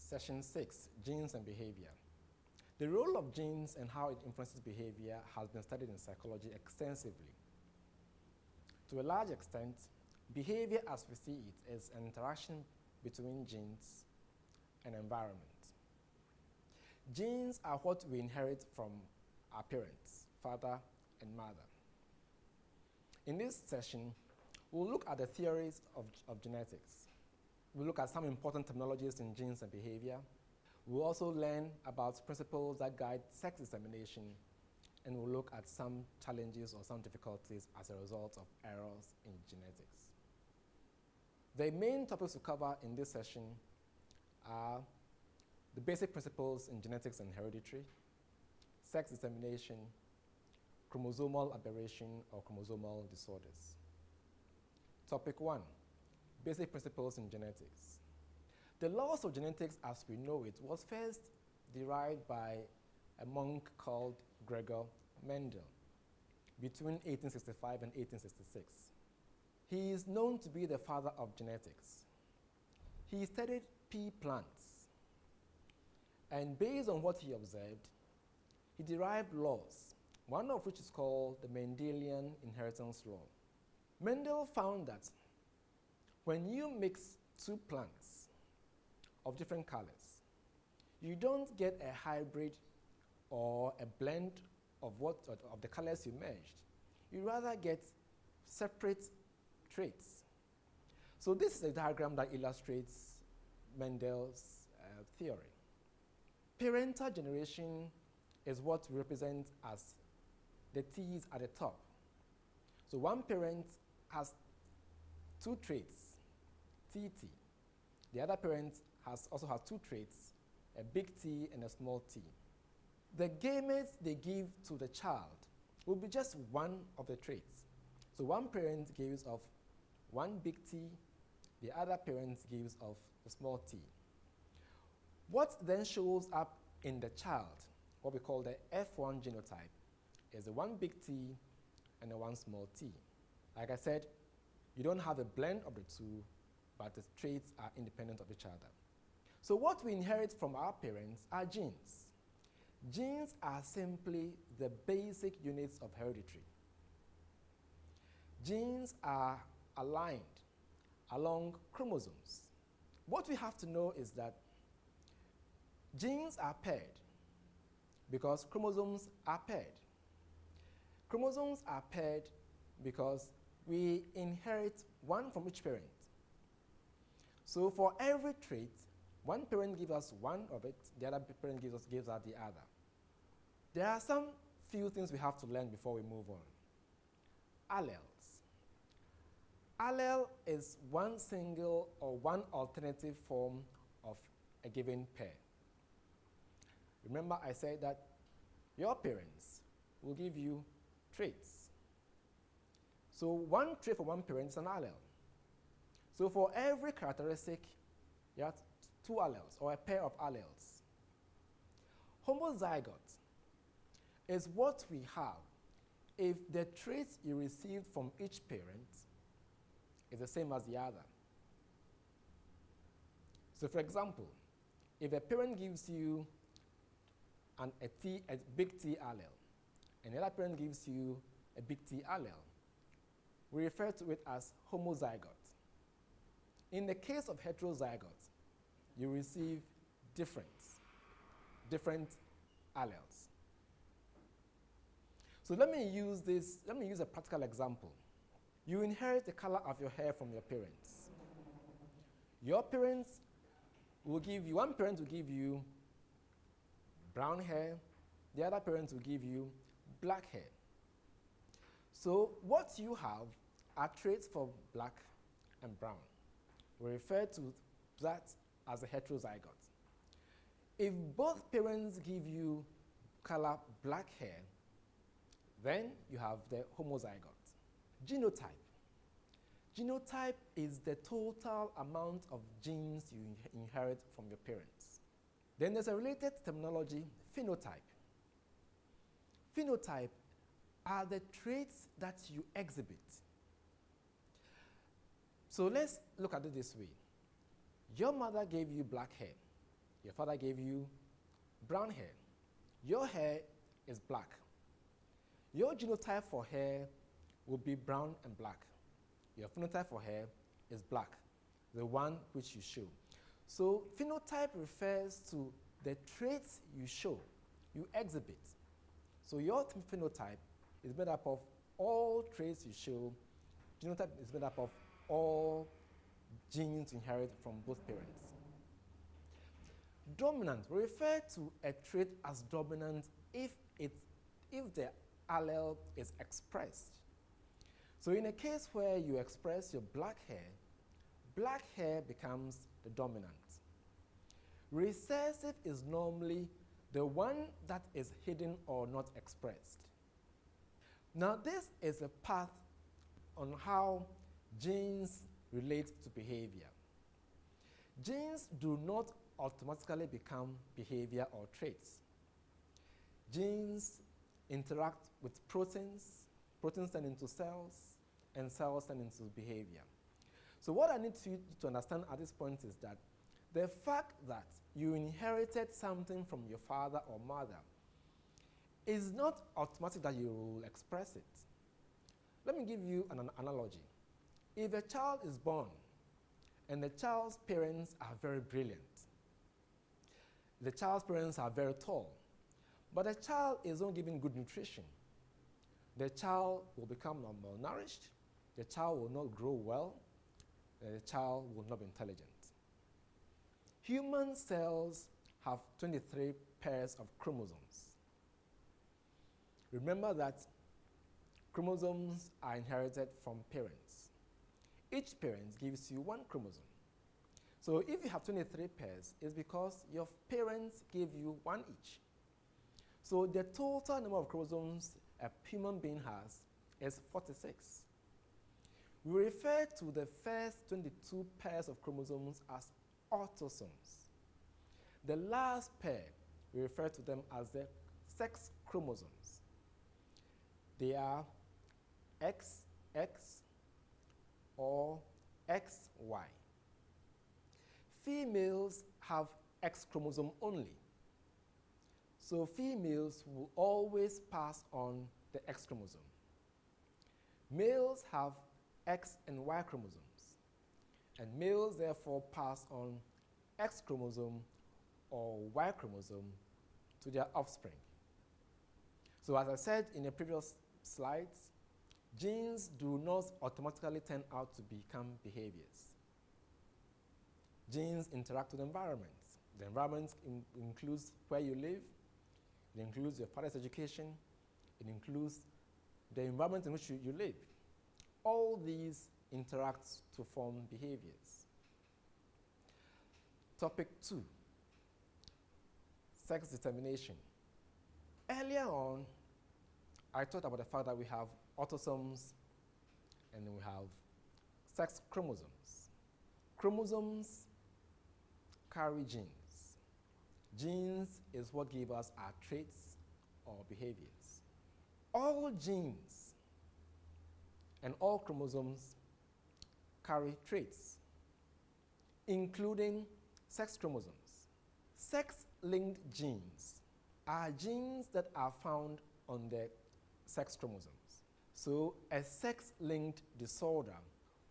Session 6, Genes and Behavior. The role of genes and how it influences behavior has been studied in psychology extensively. To a large extent, behavior as we see it is an interaction between genes and environment. Genes are what we inherit from our parents, father and mother. In this session, we'll look at the theories of genetics. We'll look at some important terminologies in genes and behavior. We'll also learn about principles that guide sex determination, and we'll look at some challenges or some difficulties as a result of errors in genetics. The main topics to cover in this session are the basic principles in genetics and hereditary, sex determination, chromosomal aberration or chromosomal disorders. Topic 1, basic principles in genetics. The laws of genetics as we know it was first derived by a monk called Gregor Mendel between 1865 and 1866. He is known to be the father of genetics. He studied pea plants, and based on what he observed, he derived laws, one of which is called the Mendelian inheritance law. Mendel found that when you mix two plants of different colors, you don't get a hybrid or a blend of the colors you merged. You rather get separate traits. So this is a diagram that illustrates Mendel's theory. Parental generation is what we represent as the T's at the top. So one parent has two traits, TT. The other parent also has two traits, a big T and a small t. The gametes they give to the child will be just one of the traits. So one parent gives of one big T, the other parent gives of the small t. What then shows up in the child, what we call the F1 genotype, is the one big T and the one small t. Like I said, you don't have a blend of the two, but the traits are independent of each other. So what we inherit from our parents are genes. Genes are simply the basic units of hereditary. Genes are aligned along chromosomes. What we have to know is that genes are paired because chromosomes are paired. Chromosomes are paired because we inherit one from each parent. So for every trait, one parent gives us one of it, the other parent gives us the other. There are some few things we have to learn before we move on. Alleles. Allele is one single or one alternative form of a given pair. Remember I said that your parents will give you traits. So one trait for one parent is an allele. So for every characteristic, you have two alleles or a pair of alleles. Homozygote is what we have if the traits you received from each parent is the same as the other. So for example, if a parent gives you a big T allele, and the other parent gives you a big T allele, we refer to it as homozygote. In the case of heterozygote, you receive different alleles. So let me use a practical example. You inherit the color of your hair from your parents. Your parents will give you, one parent will give you brown hair, the other parent will give you black hair. So what you have are traits for black and brown. We refer to that as a heterozygote. If both parents give you color black hair, then you have the homozygote. Genotype. Genotype is the total amount of genes you inherit from your parents. Then there's a related terminology, phenotype. Phenotype are the traits that you exhibit. So let's look at it this way. Your mother gave you black hair. Your father gave you brown hair. Your hair is black. Your genotype for hair will be brown and black. Your phenotype for hair is black, the one which you show. So phenotype refers to the traits you show, you exhibit. So your phenotype is made up of all traits you show. Genotype is made up of all genes inherited from both parents. Dominant, we refer to a trait as dominant if the allele is expressed. So in a case where you express your black hair becomes the dominant. Recessive is normally the one that is hidden or not expressed. Now this is a path on how genes relate to behavior. Genes do not automatically become behavior or traits. Genes interact with proteins, proteins turn into cells, and cells turn into behavior. So what I need you to understand at this point is that the fact that you inherited something from your father or mother is not automatic that you will express it. Let me give you an analogy. If a child is born and the child's parents are very brilliant, the child's parents are very tall, but the child is not given good nutrition, the child will become malnourished, the child will not grow well, the child will not be intelligent. Human cells have 23 pairs of chromosomes. Remember that chromosomes are inherited from parents. Each parent gives you one chromosome. So if you have 23 pairs, it's because your parents gave you one each. So the total number of chromosomes a human being has is 46. We refer to the first 22 pairs of chromosomes as autosomes. The last pair, we refer to them as the sex chromosomes. They are XX or XY. Females have X chromosome only. So females will always pass on the X chromosome. Males have X and Y chromosomes, and males therefore pass on X chromosome or Y chromosome to their offspring. So as I said in the previous slides, genes do not automatically turn out to become behaviors. Genes interact with the environment. The environment includes where you live, it includes your father's education, it includes the environment in which you live. All these interact to form behaviors. Topic 2, sex determination. Earlier on, I talked about the fact that we have autosomes and then we have sex chromosomes. Chromosomes carry genes. Genes is what give us our traits or behaviors. All genes and all chromosomes carry traits, including sex chromosomes. Sex-linked genes are genes that are found on the sex chromosomes. So a sex-linked disorder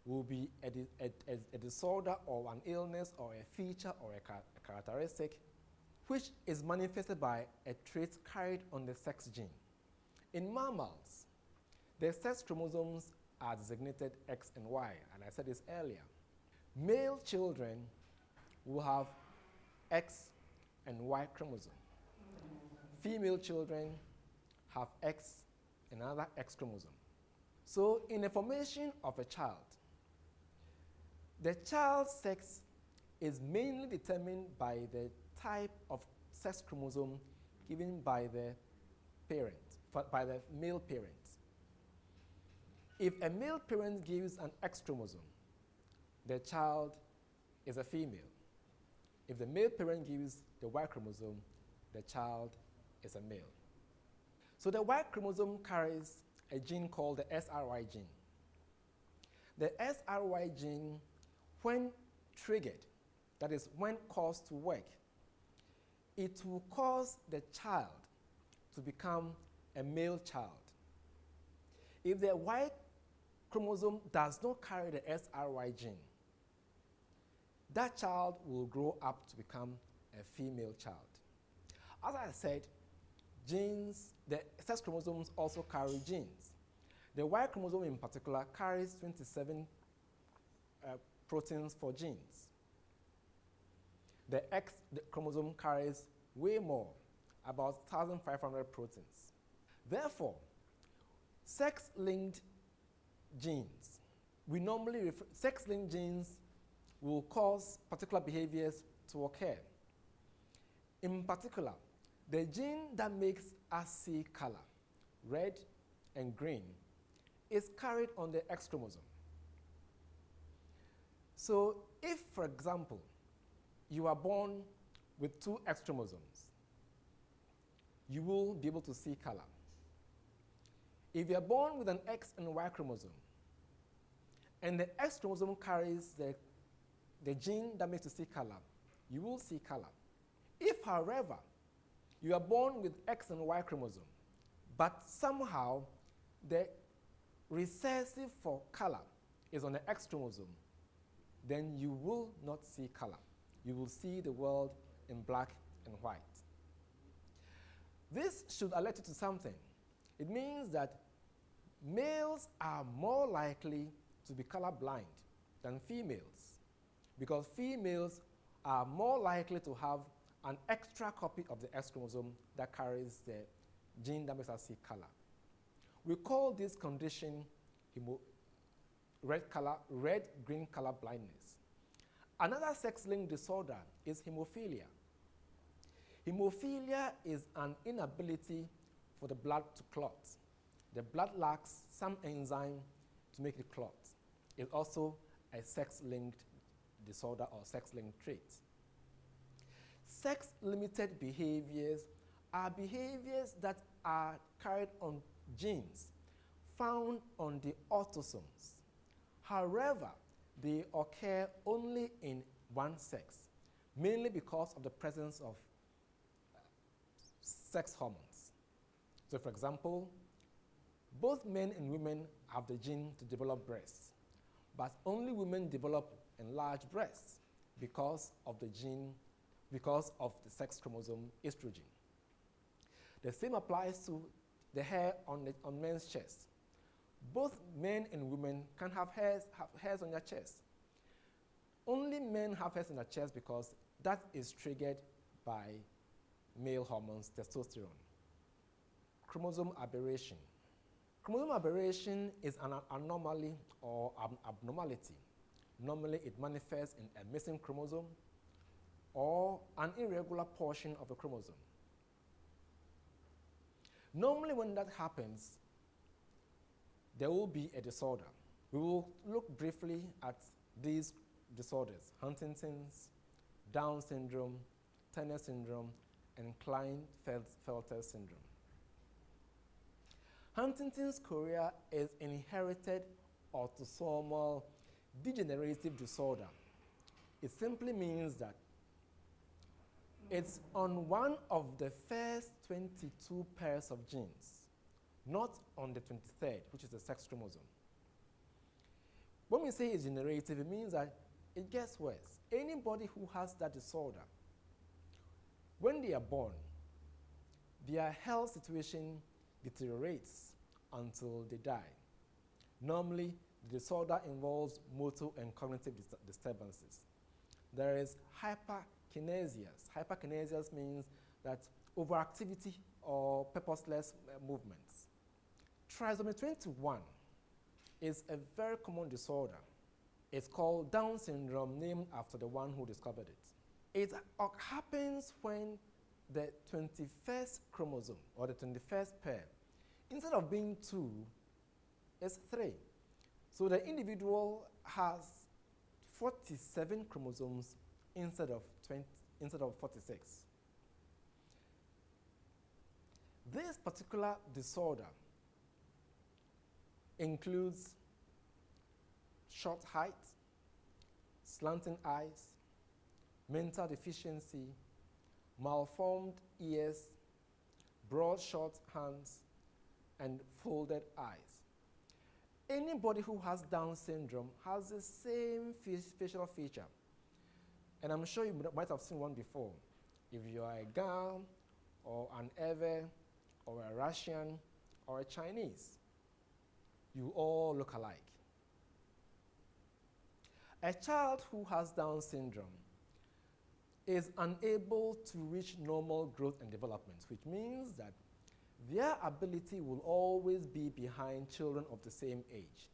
will be a disorder or an illness or a feature or a characteristic which is manifested by a trait carried on the sex gene. In mammals, the sex chromosomes are designated X and Y, and I said this earlier. Male children will have X and Y chromosome. Female children have X and another X chromosome. So in the formation of a child, the child's sex is mainly determined by the type of sex chromosome given by the parent, by the male parent. If a male parent gives an X chromosome, the child is a female. If the male parent gives the Y chromosome, the child is a male. So the Y chromosome carries a gene called the SRY gene. The SRY gene, when triggered, that is, when caused to work, it will cause the child to become a male child. If the Y chromosome does not carry the SRY gene, that child will grow up to become a female child. As I said, genes, the sex chromosomes also carry genes. The Y chromosome in particular carries 27 proteins for genes. The X chromosome carries way more, about 1,500 proteins. Therefore, sex-linked genes, sex-linked genes will cause particular behaviors to occur. In particular, the gene that makes us see color, red and green, is carried on the X chromosome. So if, for example, you are born with 2 X chromosomes, you will be able to see color. If you are born with an X and Y chromosome, and the X chromosome carries the gene that makes you see color, you will see color. If, however, you are born with X and Y chromosome, but somehow the recessive for color is on the X chromosome, then you will not see color. You will see the world in black and white. This should alert you to something. It means that males are more likely to be colorblind than females, because females are more likely to have an extra copy of the X chromosome that carries the gene that makes us see color. We call this condition red-green color blindness. Another sex-linked disorder is hemophilia. Hemophilia is an inability for the blood to clot. The blood lacks some enzyme to make it clot. It's also a sex-linked disorder or sex-linked trait. Sex-limited behaviors are behaviors that are carried on genes found on the autosomes. However, they occur only in one sex, mainly because of the presence of sex hormones. So, for example, both men and women have the gene to develop breasts, but only women develop enlarged breasts because of the sex chromosome estrogen. The same applies to the hair on men's chest. Both men and women can have hairs on their chest. Only men have hairs on their chest because that is triggered by male hormones, testosterone. Chromosome aberration. Chromosome aberration is an anomaly or abnormality. Normally, it manifests in a missing chromosome or an irregular portion of a chromosome. Normally, when that happens, there will be a disorder. We will look briefly at these disorders: Huntington's, Down syndrome, Turner syndrome, and Klinefelter syndrome. Huntington's chorea is inherited autosomal degenerative disorder. It simply means that it's on one of the first 22 pairs of genes, not on the 23rd, which is the sex chromosome. When we say it's degenerative, it means that it gets worse. Anybody who has that disorder, when they are born, their health situation deteriorates until they die. Normally, the disorder involves motor and cognitive disturbances. There is hyperkinesias. Hyperkinesias means that overactivity or purposeless movements. Trisomy 21 is a very common disorder. It's called Down syndrome, named after the one who discovered it. It happens when the 21st chromosome, or the 21st pair, instead of being 2, is 3. So the individual has 47 chromosomes instead of 46. This particular disorder includes short height, slanting eyes, mental deficiency, malformed ears, broad, short hands, and folded eyes. Anybody who has Down syndrome has the same facial feature. And I'm sure you might have seen one before. If you are a Gal, or an Ewe, or a Russian, or a Chinese, you all look alike. A child who has Down syndrome is unable to reach normal growth and development, which means that their ability will always be behind children of the same age.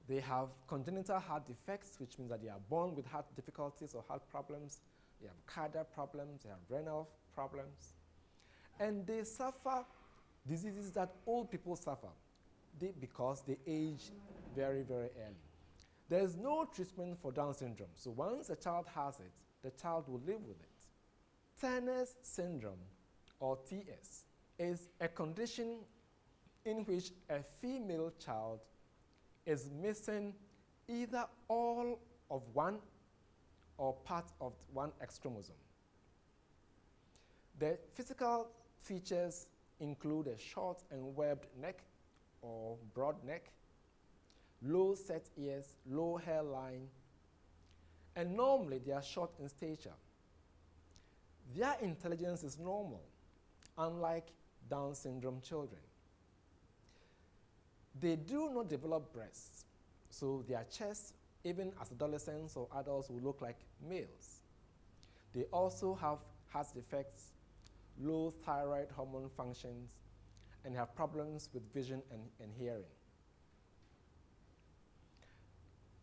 They have congenital heart defects, which means that they are born with heart difficulties or heart problems. They have cardiac problems, they have renal problems. And they suffer diseases that old people suffer because they age very, very early. There is no treatment for Down syndrome. So once a child has it, the child will live with it. Turner's syndrome, or TS, is a condition in which a female child is missing either all of one or part of one X chromosome. The physical features include a short and webbed neck or broad neck, low set ears, low hairline, and normally they are short in stature. Their intelligence is normal, unlike Down syndrome children. They do not develop breasts, so their chests, even as adolescents or adults, will look like males. They also have heart defects, low thyroid hormone functions, and have problems with vision and hearing.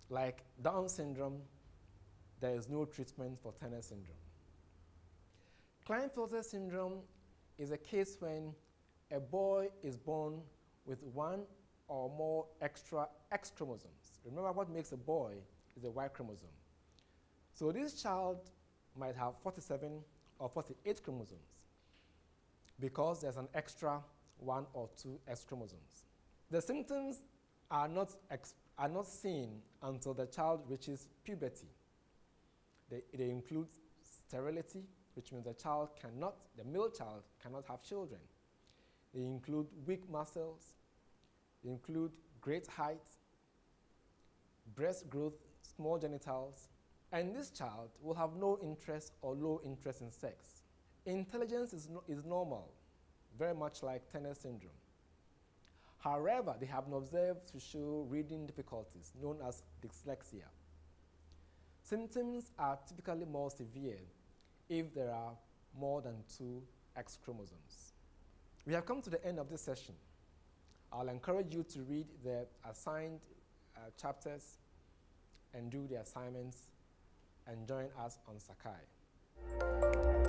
Like Down syndrome, there is no treatment for Turner syndrome. Klinefelter syndrome is a case when a boy is born with one or more extra X chromosomes. Remember, what makes a boy is a Y chromosome. So this child might have 47 or 48 chromosomes because there's an extra 1 or 2 X chromosomes. The symptoms are not seen until the child reaches puberty. They include sterility, which means the male child cannot have children. They include weak muscles. They include great height, breast growth, small genitals, and this child will have no interest or low interest in sex. Intelligence is normal, very much like Turner syndrome. However, they have been observed to show reading difficulties, known as dyslexia. Symptoms are typically more severe if there are more than 2 X chromosomes. We have come to the end of this session. I'll encourage you to read the assigned chapters and do the assignments and join us on Sakai.